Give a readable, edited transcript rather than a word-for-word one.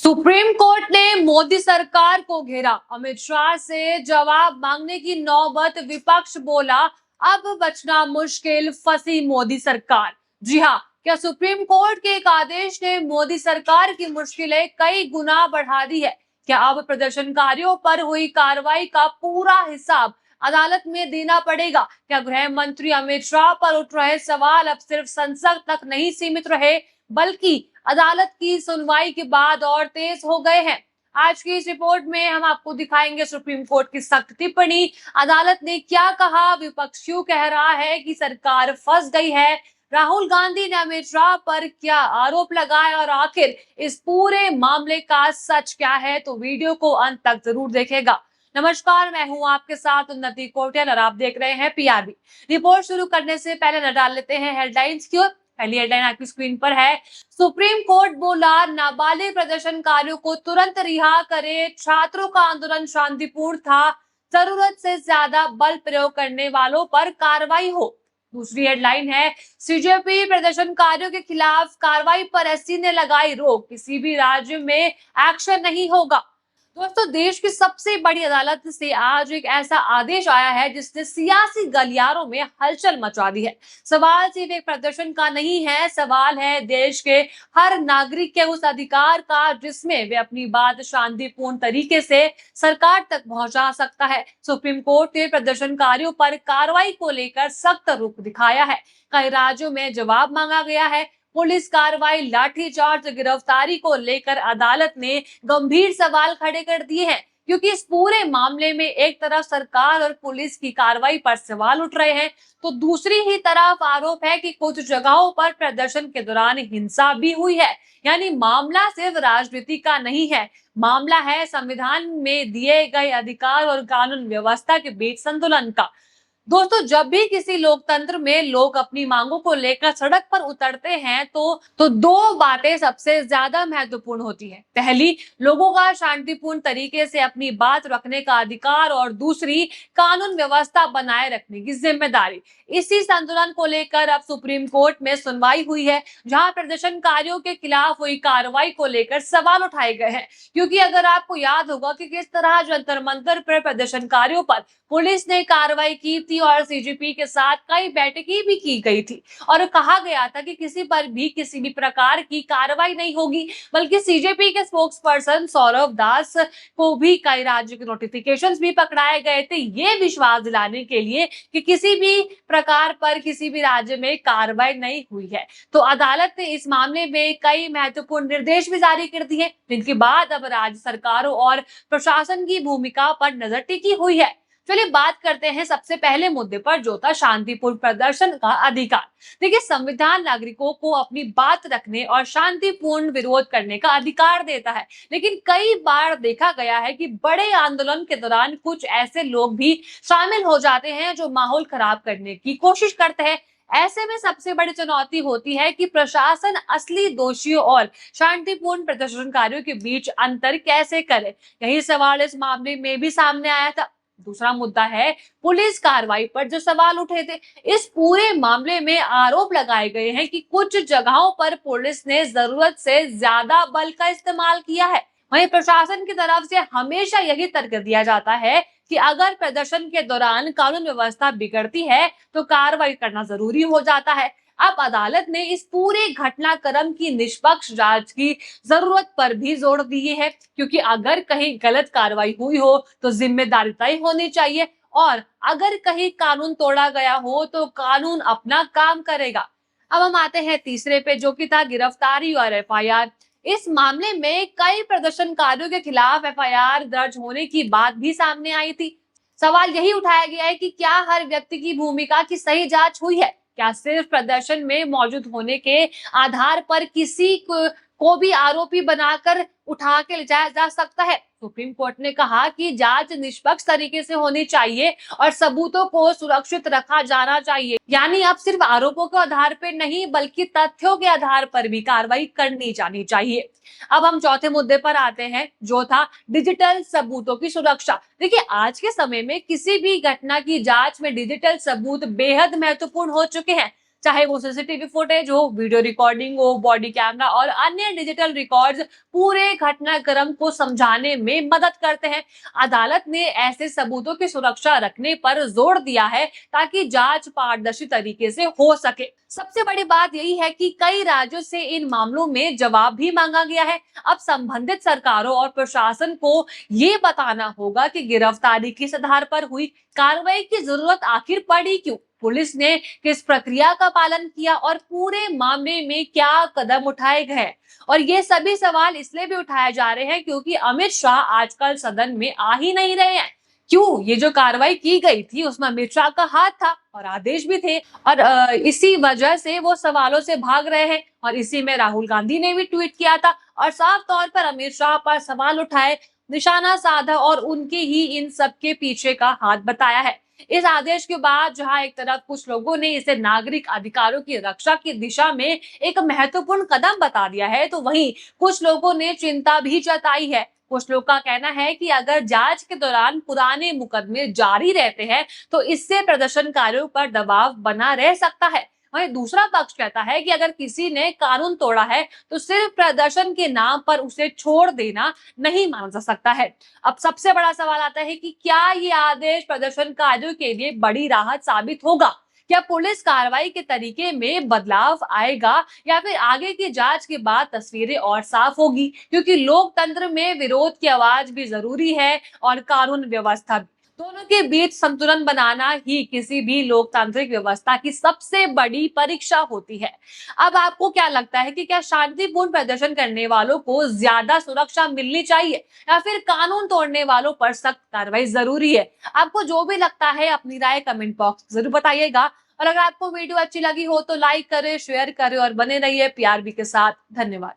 Supreme court ने मोदी सरकार को घेरा। अमित शाह से जवाब मांगने की नौबत। विपक्ष बोला अब बचना मुश्किल, फंसी मोदी सरकार। जी हाँ, क्या सुप्रीम कोर्ट के एक आदेश ने मोदी सरकार की मुश्किलें कई गुना बढ़ा दी है? क्या अब प्रदर्शनकारियों पर हुई कार्रवाई का पूरा हिसाब अदालत में देना पड़ेगा? क्या गृह मंत्री अमित शाह पर उठ रहे सवाल अब सिर्फ संसद तक नहीं सीमित रहे, बल्कि अदालत की सुनवाई के बाद और तेज हो गए हैं? आज की इस रिपोर्ट में हम आपको दिखाएंगे सुप्रीम कोर्ट की सख्त टिप्पणी, अदालत ने क्या कहा, विपक्ष क्यों कह रहा है कि सरकार फंस गई है, राहुल गांधी ने अमित शाह पर क्या आरोप लगाए और आखिर इस पूरे मामले का सच क्या है। तो वीडियो को अंत तक जरूर देखेगा। नमस्कार, मैं हूं आपके साथ उन्नति कोटियाल और आप देख रहे हैं पीआरबी। रिपोर्ट शुरू करने से पहले न डाल लेते हैं हेडलाइंस की ओर। पहली हेडलाइन आपकी स्क्रीन पर है। सुप्रीम कोर्ट बोला नाबालिग प्रदर्शनकारियों को तुरंत रिहा करे, छात्रों का आंदोलन शांतिपूर्ण था, जरूरत से ज्यादा बल प्रयोग करने वालों पर कार्रवाई हो। दूसरी हेडलाइन है सीजेपी प्रदर्शनकारियों के खिलाफ कार्रवाई पर एससी ने लगाई रोक, किसी भी राज्य में एक्शन नहीं होगा। दोस्तों, देश की सबसे बड़ी अदालत से आज एक ऐसा आदेश आया है जिसने सियासी गलियारों में हलचल मचा दी है। सवाल सिर्फ एक प्रदर्शन का नहीं है, सवाल है देश के हर नागरिक के उस अधिकार का जिसमें वे अपनी बात शांतिपूर्ण तरीके से सरकार तक पहुंचा सकता है। सुप्रीम कोर्ट ने प्रदर्शनकारियों पर कार्रवाई को लेकर सख्त रुख दिखाया है। कई राज्यों में जवाब मांगा गया है। पुलिस कार्रवाई, लाठीचार्ज, गिरफ्तारी को लेकर अदालत ने गंभीर सवाल खड़े कर दिए हैं, क्योंकि इस पूरे मामले में एक तरफ सरकार और पुलिस की कार्रवाई पर सवाल उठ रहे हैं, तो दूसरी ही तरफ आरोप है कि कुछ जगहों पर प्रदर्शन के दौरान हिंसा भी हुई है। यानी मामला सिर्फ राजनीति का नहीं है, मामला है संविधान में दिए गए अधिकार और कानून व्यवस्था के बीच संतुलन का। दोस्तों, जब भी किसी लोकतंत्र में लोग अपनी मांगों को लेकर सड़क पर उतरते हैं तो दो बातें सबसे ज्यादा महत्वपूर्ण होती हैं। पहली, लोगों का शांतिपूर्ण तरीके से अपनी बात रखने का अधिकार, और दूसरी, कानून व्यवस्था बनाए रखने की जिम्मेदारी। इसी संतुलन को लेकर अब सुप्रीम कोर्ट में सुनवाई हुई है, जहां प्रदर्शनकारियों के खिलाफ हुई कार्रवाई को लेकर सवाल उठाए गए हैं। क्योंकि अगर आपको याद होगा कि किस तरह जंतर मंतर पर प्रदर्शनकारियों पर पुलिस ने कार्रवाई की थी और सीजीपी के साथ कई बैठकें भी की गई थी, और कहा गया था कि किसी पर भी किसी भी प्रकार की कार्रवाई नहीं होगी, बल्कि सीजेपी के स्पोक्स पर्सन सौरभ दास को भी कई राज्यों के नोटिफिकेशंस भी पकड़ाए गए थे, ये विश्वास दिलाने के लिए कि किसी भी प्रकार पर किसी भी राज्य में कार्रवाई नहीं हुई है। तो अदालत ने इस मामले में कई महत्वपूर्ण निर्देश भी जारी कर दिए, जिनके बाद अब राज्य सरकारों और प्रशासन की भूमिका पर नजर टिकी हुई है। चलिए बात करते हैं सबसे पहले मुद्दे पर, जो था शांतिपूर्ण प्रदर्शन का अधिकार। देखिए, संविधान नागरिकों को अपनी बात रखने और शांतिपूर्ण विरोध करने का अधिकार देता है, लेकिन कई बार देखा गया है कि बड़े आंदोलन के दौरान कुछ ऐसे लोग भी शामिल हो जाते हैं जो माहौल खराब करने की कोशिश करते हैं। ऐसे में सबसे बड़ी चुनौती होती है कि प्रशासन असली दोषियों और शांतिपूर्ण प्रदर्शनकारियों के बीच अंतर कैसे करे। यही सवाल इस मामले में भी सामने आया था। दूसरा मुद्दा है पुलिस कार्रवाई पर जो सवाल उठे थे। इस पूरे मामले में आरोप लगाए गए हैं कि कुछ जगहों पर पुलिस ने जरूरत से ज्यादा बल का इस्तेमाल किया है। वहीं प्रशासन की तरफ से हमेशा यही तर्क दिया जाता है कि अगर प्रदर्शन के दौरान कानून व्यवस्था बिगड़ती है तो कार्रवाई करना जरूरी हो जाता है। अब अदालत ने इस पूरे घटनाक्रम की निष्पक्ष जांच की जरूरत पर भी जोर दिए है, क्योंकि अगर कहीं गलत कार्रवाई हुई हो तो जिम्मेदारी तय होनी चाहिए, और अगर कहीं कानून तोड़ा गया हो तो कानून अपना काम करेगा। अब हम आते हैं तीसरे पे, जो कि था गिरफ्तारी और एफआईआर। इस मामले में कई प्रदर्शनकारियों के खिलाफ एफआईआर दर्ज होने की बात भी सामने आई थी। सवाल यही उठाया गया है कि क्या हर व्यक्ति की भूमिका की सही जांच हुई है? क्या सिर्फ प्रदर्शन में मौजूद होने के आधार पर किसी को भी आरोपी बनाकर उठा के ले जाया जा सकता है? सुप्रीम कोर्ट ने कहा कि जांच निष्पक्ष तरीके से होनी चाहिए और सबूतों को सुरक्षित रखा जाना चाहिए। यानी अब सिर्फ आरोपों के आधार पर नहीं, बल्कि तथ्यों के आधार पर भी कार्रवाई करनी जानी चाहिए। अब हम चौथे मुद्दे पर आते हैं, जो था डिजिटल सबूतों की सुरक्षा। देखिए, आज के समय में किसी भी घटना की जांच में डिजिटल सबूत बेहद महत्वपूर्ण हो चुके हैं। चाहे वो सीसीटीवी फुटेज हो, वीडियो रिकॉर्डिंग हो, बॉडी कैमरा और अन्य डिजिटल रिकॉर्ड्स पूरे घटनाक्रम को समझाने में मदद करते हैं। अदालत ने ऐसे सबूतों की सुरक्षा रखने पर जोर दिया है ताकि जांच पारदर्शी तरीके से हो सके। सबसे बड़ी बात यही है कि कई राज्यों से इन मामलों में जवाब भी मांगा गया है। अब संबंधित सरकारों और प्रशासन को ये बताना होगा कि गिरफ्तारी किस आधार पर हुई, कार्रवाई की जरूरत आखिर पड़ी क्यों, पुलिस ने किस प्रक्रिया का पालन किया और पूरे मामले में क्या कदम उठाए गए। और ये सभी सवाल इसलिए भी उठाए जा रहे हैं क्योंकि अमित शाह आजकल सदन में आ ही नहीं रहे हैं। क्यों? ये जो कार्रवाई की गई थी उसमें अमित शाह का हाथ था और आदेश भी थे, और इसी वजह से वो सवालों से भाग रहे हैं। और इसी में राहुल गांधी ने भी ट्वीट किया था और साफ तौर पर अमित शाह पर सवाल उठाए, निशाना साधा और उनके ही इन सब के पीछे का हाथ बताया है। इस आदेश के बाद जहां एक तरफ कुछ लोगों ने इसे नागरिक अधिकारों की रक्षा की दिशा में एक महत्वपूर्ण कदम बता दिया है, तो वहीं कुछ लोगों ने चिंता भी जताई है। कुछ लोग का कहना है कि अगर जांच के दौरान पुराने मुकदमे जारी रहते हैं तो इससे प्रदर्शनकारियों पर दबाव बना रह सकता है। वहीं दूसरा पक्ष कहता है कि अगर किसी ने कानून तोड़ा है तो सिर्फ प्रदर्शन के नाम पर उसे छोड़ देना नहीं माना जा सकता है। अब सबसे बड़ा सवाल आता है कि क्या ये आदेश प्रदर्शनकारियों के लिए बड़ी राहत साबित होगा? क्या पुलिस कार्रवाई के तरीके में बदलाव आएगा या फिर आगे की जांच के बाद तस्वीरें और साफ होगी? क्योंकि लोकतंत्र में विरोध की आवाज भी जरूरी है और कानून व्यवस्था भी। दोनों के बीच संतुलन बनाना ही किसी भी लोकतांत्रिक व्यवस्था की सबसे बड़ी परीक्षा होती है। अब आपको क्या लगता है कि क्या शांतिपूर्ण प्रदर्शन करने वालों को ज्यादा सुरक्षा मिलनी चाहिए या फिर कानून तोड़ने वालों पर सख्त कार्रवाई जरूरी है? आपको जो भी लगता है अपनी राय कमेंट बॉक्स जरूर बताइएगा। और अगर आपको वीडियो अच्छी लगी हो तो लाइक करें, शेयर करें और बने रहिए पीआरबी के साथ। धन्यवाद।